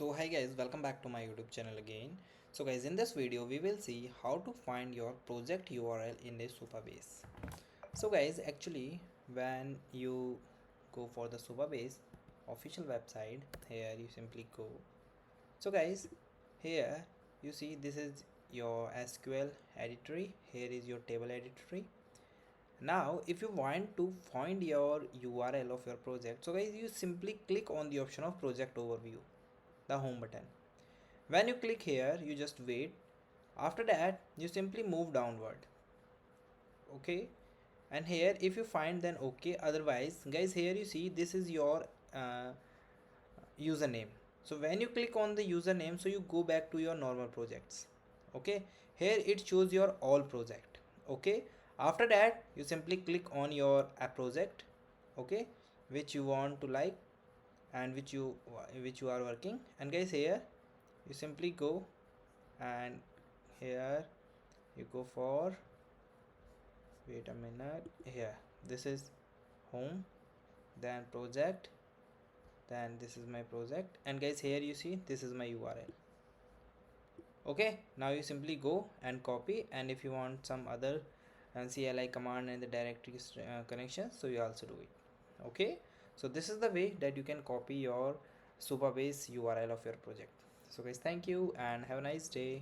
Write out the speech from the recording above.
So hi guys, welcome back to my YouTube channel again. So guys, in this video we will see how to find your project URL in a Supabase. So guys, actually when you go for the Supabase official website, here you simply go. So guys, here you see this is your SQL editory, here is your table editory. Now if you want to find your URL of your project, so guys you simply click on the option of project overview, the home button. When you click here, you just wait. After that, you simply move downward. Okay, and here if you find, then okay. Otherwise, guys, here you see this is your username. So when you click on the username, so you go back to your normal projects. Okay, here it shows your all project. Okay, after that you simply click on your app project. Okay, which you want to like and which you are working. And guys, here you simply go, and here you go for, wait a minute, here this is home, then project, then this is my project, and guys here you see this is my URL. Okay, now you simply go and copy, and if you want some other CLI command and the directory connection, so you also do it. Okay, so this is the way that you can copy your Supabase URL of your project. So guys, thank you and have a nice day.